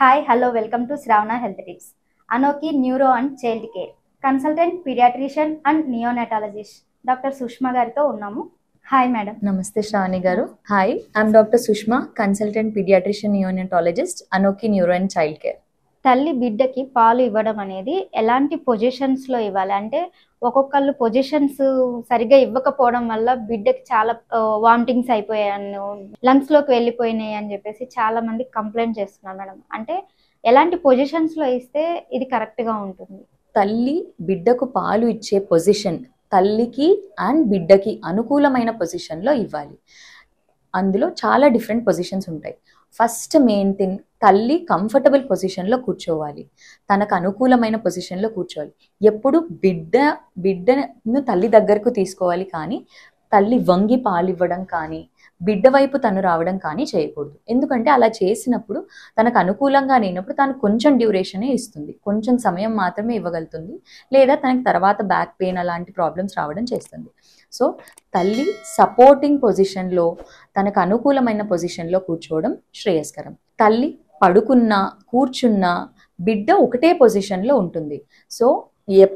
Hi, hello, welcome to Shravana Health Tips. Anoki Neuro and Child Care, Consultant Pediatrician and Neonatologist, Dr. Sushma Garito Unnamu. Hi, madam. Namaste, Shravani Garu. Hi, I'm Dr. Sushma, Consultant Pediatrician Neonatologist, Anoki Neuro and Child Care. తల్లి బిడ్డకి పాలు ఇవ్వడం అనేది ఎలాంటి పొజిషన్స్లో ఇవ్వాలి అంటే ఒక్కొక్కళ్ళు positions సరిగ్గా ఇవ్వకపోవడం వల్ల బిడ్డకి చాలా వామిటింగ్స్ అయిపోయాను, లంగ్స్లోకి వెళ్ళిపోయినాయి అని చెప్పేసి చాలా మంది కంప్లైంట్ చేస్తున్నారు మేడం. అంటే ఎలాంటి పొజిషన్స్లో ఇస్తే ఇది కరెక్ట్గా ఉంటుంది? తల్లి బిడ్డకు పాలు ఇచ్చే పొజిషన్ తల్లికి అండ్ బిడ్డకి అనుకూలమైన పొజిషన్లో ఇవ్వాలి. అందులో చాలా డిఫరెంట్ పొజిషన్స్ ఉంటాయి. ఫస్ట్ మెయిన్ థింగ్, తల్లి కంఫర్టబుల్ పొజిషన్లో కూర్చోవాలి, తనకు అనుకూలమైన పొజిషన్లో కూర్చోవాలి. ఎప్పుడు బిడ్డను తల్లి దగ్గరకు తీసుకోవాలి, కానీ తల్లి వంగి పాలు ఇవ్వడం కానీ బిడ్డ వైపు తను రావడం కానీ చేయకూడదు. ఎందుకంటే అలా చేసినప్పుడు తనకు అనుకూలంగా లేనప్పుడు తను కొంచెం డ్యూరేషనే ఇస్తుంది, కొంచెం సమయం మాత్రమే ఇవ్వగలుగుతుంది, లేదా తనకి తర్వాత బ్యాక్ పెయిన్ అలాంటి ప్రాబ్లమ్స్ రావడం చేస్తుంది. సో తల్లి సపోర్టింగ్ పొజిషన్లో తనకు అనుకూలమైన పొజిషన్లో కూర్చోవడం శ్రేయస్కరం. తల్లి పడుకున్నా కూర్చున్నా బిడ్డ ఒకటే పొజిషన్లో ఉంటుంది. సో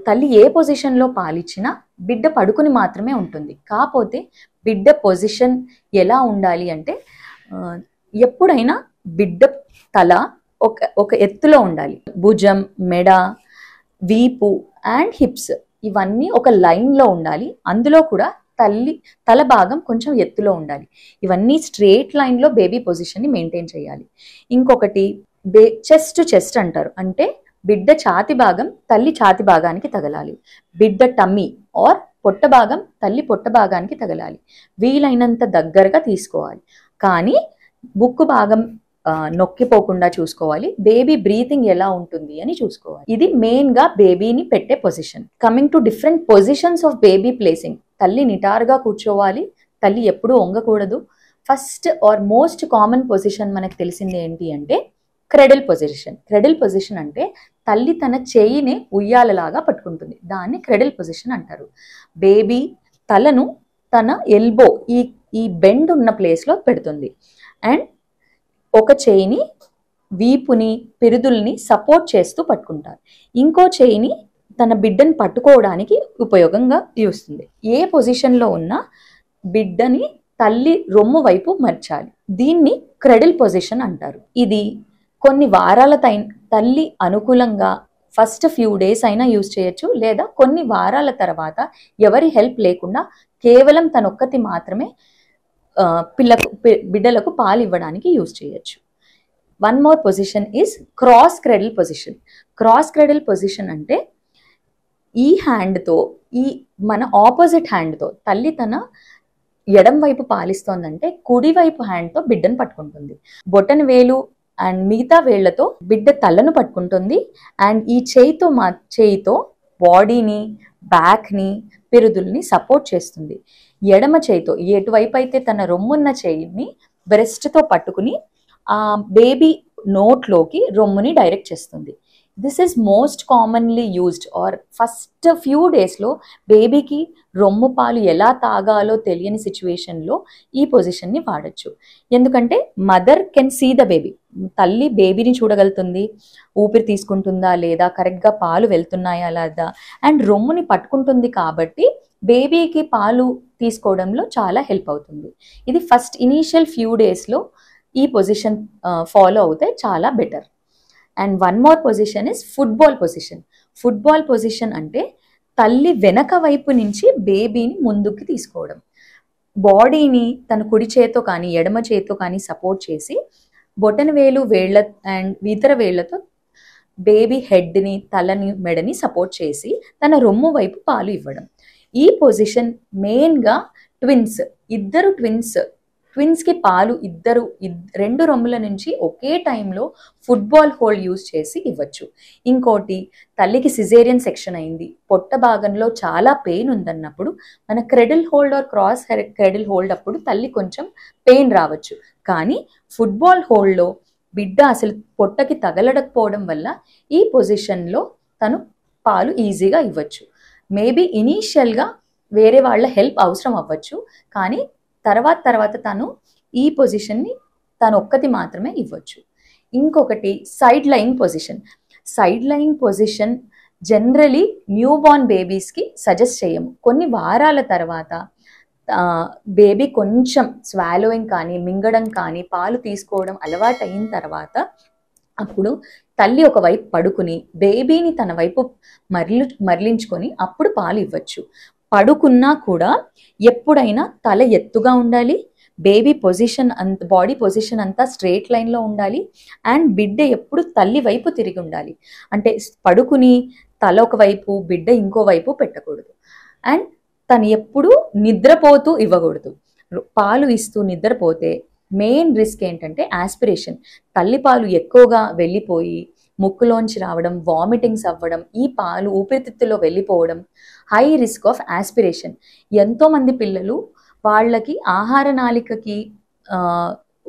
తల్లి ఏ పొజిషన్లో పాలిచ్చినా బిడ్డ పడుకుని మాత్రమే ఉంటుంది. కాకపోతే బిడ్డ పొజిషన్ ఎలా ఉండాలి అంటే, ఎప్పుడైనా బిడ్డ తల ఒక ఎత్తులో ఉండాలి. భుజం, మెడ, వీపు అండ్ హిప్స్ ఇవన్నీ ఒక లైన్లో ఉండాలి. అందులో కూడా తల భాగం కొంచెం ఎత్తులో ఉండాలి. ఇవన్నీ స్ట్రేట్ లైన్లో బేబీ పొజిషన్ని మెయింటైన్ చేయాలి. ఇంకొకటి చెస్ట్ అంటారు, అంటే బిడ్డ ఛాతి భాగం తల్లి ఛాతి భాగానికి తగలాలి. బిడ్డ టమ్మీ ఆర్ పొట్ట భాగం తల్లి పొట్ట భాగానికి తగలాలి. వీలైనంత దగ్గరగా తీసుకోవాలి, కానీ బుక్కు భాగం నొక్కిపోకుండా చూసుకోవాలి. బేబీ బ్రీతింగ్ ఎలా ఉంటుంది అని చూసుకోవాలి. ఇది మెయిన్ గా బేబీని పెట్టే position. Coming to different positions of baby placing, తల్లి నిటారుగా కూర్చోవాలి, తల్లి ఎప్పుడూ వంగకూడదు. First or most common position మనకు తెలిసింది ఏంటి అంటే క్రెడిల్ పొజిషన్. క్రెడిల్ పొజిషన్ అంటే తల్లి తన చేయిని ఉయ్యాలలాగా పట్టుకుంటుంది, దాన్ని క్రెడిల్ పొజిషన్ అంటారు. బేబీ తలను తన ఎల్బో ఈ బెండ్ ఉన్న ప్లేస్లో పెడుతుంది అండ్ ఒక చేయిని వీపుని పిరుదుల్ని సపోర్ట్ చేస్తూ పట్టుకుంటారు. ఇంకో చేయిని తన బిడ్డని పట్టుకోవడానికి ఉపయోగంగా చూస్తుంది. ఏ పొజిషన్లో ఉన్న బిడ్డని తల్లి రొమ్ము వైపు మర్చాలి. దీన్ని క్రెడిల్ పొజిషన్ అంటారు. ఇది కొన్ని వారాల తల్లి అనుకూలంగా ఫస్ట్ ఫ్యూ డేస్ అయినా యూజ్ చేయొచ్చు, లేదా కొన్ని వారాల తర్వాత ఎవరి హెల్ప్ లేకుండా కేవలం తనొక్కటి మాత్రమే బిడ్డలకు పాలు ఇవ్వడానికి యూజ్ చేయొచ్చు. One more position is cross cradle position. Cross cradle position అంటే ఈ హ్యాండ్తో మన ఆపోజిట్ హ్యాండ్తో తల్లి తన ఎడం వైపు పాలిస్తోందంటే కుడివైపు హ్యాండ్తో బిడ్డను పట్టుకుంటుంది. బొటన వేలు అండ్ మిగతా వేళ్లతో బిడ్డ తలను పట్టుకుంటుంది అండ్ ఈ చేయితో బాడీని, బ్యాక్ని, పిరుదుల్ని సపోర్ట్ చేస్తుంది. ఎడమ చేయితో ఎటువైపు అయితే తన రొమ్మున్న చేయిని బ్రెస్ట్తో పట్టుకుని ఆ బేబీ నోట్లోకి రొమ్ముని డైరెక్ట్ చేస్తుంది. This is most commonly used for first few డేస్లో బేబీకి రొమ్ము పాలు ఎలా తాగాలో తెలియని సిచ్యువేషన్లో ఈ పొజిషన్ని వాడచ్చు. ఎందుకంటే mother can see the baby, తల్లి బేబీని చూడగలుగుతుంది, ఊపిరి తీసుకుంటుందా లేదా, కరెక్ట్గా పాలు వెళ్తున్నాయా లేదా, అండ్ రొమ్ముని పట్టుకుంటుంది. కాబట్టి బేబీకి పాలు తీసుకోవడంలో చాలా హెల్ప్ అవుతుంది. ఇది ఫస్ట్ ఇనీషియల్ ఫ్యూ డేస్లో ఈ పొజిషన్ ఫాలో అవుతే చాలా better. And one more position is football position. Football position అంటే తల్లి వెనక వైపు నుంచి బేబీని ముందుకు తీసుకోవడం, బాడీని తన కుడి చేతితో కానీ ఎడమ చేతితో కానీ సపోర్ట్ చేసి బొటన వేలు వేళ్ల అండ్ ఇతర వేళ్లతో బేబీ హెడ్ని, తలని, మెడని సపోర్ట్ చేసి తన రొమ్ము వైపు పాలు ఇవ్వడం. ఈ పొజిషన్ మెయిన్గా ఇద్దరు ట్విన్స్కి పాలు రెండు రొమ్ముల నుంచి ఒకే టైంలో ఫుట్బాల్ హోల్డ్ యూజ్ చేసి ఇవ్వచ్చు. ఇంకోటి, తల్లికి సిజేరియన్ సెక్షన్ అయింది, పొట్ట భాగంలో చాలా పెయిన్ ఉందన్నప్పుడు మన cradle hold are cross cradle hold అప్పుడు తల్లి కొంచెం పెయిన్ రావచ్చు, కానీ ఫుట్బాల్ హోల్డ్లో బిడ్డ అసలు పొట్టకి తగలడకపోవడం వల్ల ఈ పొజిషన్లో తను పాలు ఈజీగా ఇవ్వచ్చు. మేబీ ఇనీషియల్గా వేరే వాళ్ళ హెల్ప్ అవసరం అవ్వచ్చు, కానీ తర్వాత తను ఈ పొజిషన్ని తను ఒక్కటి మాత్రమే ఇవ్వచ్చు. ఇంకొకటి side lying position. Side lying position generally newborn బేబీస్కి సజెస్ట్ చేయము. కొన్ని వారాల తర్వాత బేబీ కొంచెం స్వాలోయింగ్ కానీ మింగడం కానీ పాలు తీసుకోవడం అలవాటు అయిన తర్వాత అప్పుడు తల్లి ఒకవైపు పడుకుని బేబీని తన వైపు మరలించుకొని అప్పుడు పాలు ఇవ్వచ్చు. పడుకున్నా కూడా ఎప్పుడైనా తల ఎత్తుగా ఉండాలి, బేబీ పొజిషన్ బాడీ పొజిషన్ అంతా స్ట్రేట్ లైన్లో ఉండాలి, అండ్ బిడ్డ ఎప్పుడు తల్లి వైపు తిరిగి ఉండాలి. అంటే పడుకుని తల ఒకవైపు బిడ్డ ఇంకోవైపు పెట్టకూడదు. అండ్ తను ఎప్పుడు నిద్రపోతూ ఇవ్వకూడదు. పాలు ఇస్తూ నిద్రపోతే మెయిన్ రిస్క్ ఏంటంటే ఆస్పిరేషన్. తల్లిపాలు ఎక్కువగా వెళ్ళిపోయి ముక్కులోంచి రావడం, వామిటింగ్స్ అవ్వడం, ఈ పాలు ఊపిరితిత్తులో వెళ్ళిపోవడం, హై రిస్క్ ఆఫ్ ఆస్పిరేషన్. ఎంతోమంది పిల్లలు వాళ్ళకి ఆహార నాళికకి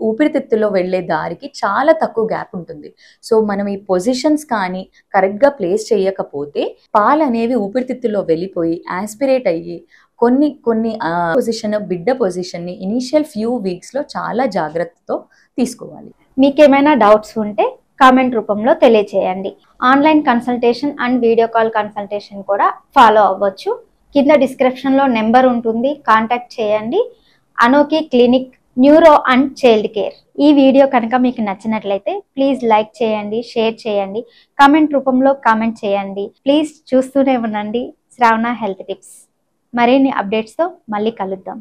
ఊపిరితిత్తులో వెళ్ళే దారికి చాలా తక్కువ గ్యాప్ ఉంటుంది. సో మనం ఈ పొజిషన్స్ కానీ కరెక్ట్గా ప్లేస్ చేయకపోతే పాలు అనేవి ఊపిరితిత్తులో వెళ్ళిపోయి ఆస్పిరేట్ అయ్యి కొన్ని పొజిషన్ బిడ్డ పొజిషన్ని ఇనీషియల్ ఫ్యూ వీక్స్లో చాలా జాగ్రత్తతో తీసుకోవాలి. మీకేమైనా డౌట్స్ ఉంటే కామెంట్ రూపంలో తెలియచేయండి. Online consultation and video call consultation కూడా ఫాలో అవ్వచ్చు. కింద డిస్క్రిప్షన్లో నెంబర్ ఉంటుంది, కాంటాక్ట్ చేయండి. Anokhi clinic neuro and child care. ఈ వీడియో కనుక మీకు నచ్చినట్లయితే ప్లీజ్ లైక్ చేయండి, షేర్ చేయండి, కామెంట్ రూపంలో కామెంట్ చేయండి. ప్లీజ్ చూస్తూనే ఉండండి శ్రావణ హెల్త్ టిప్స్. మరిన్ని అప్డేట్స్తో మళ్ళీ కలుద్దాం.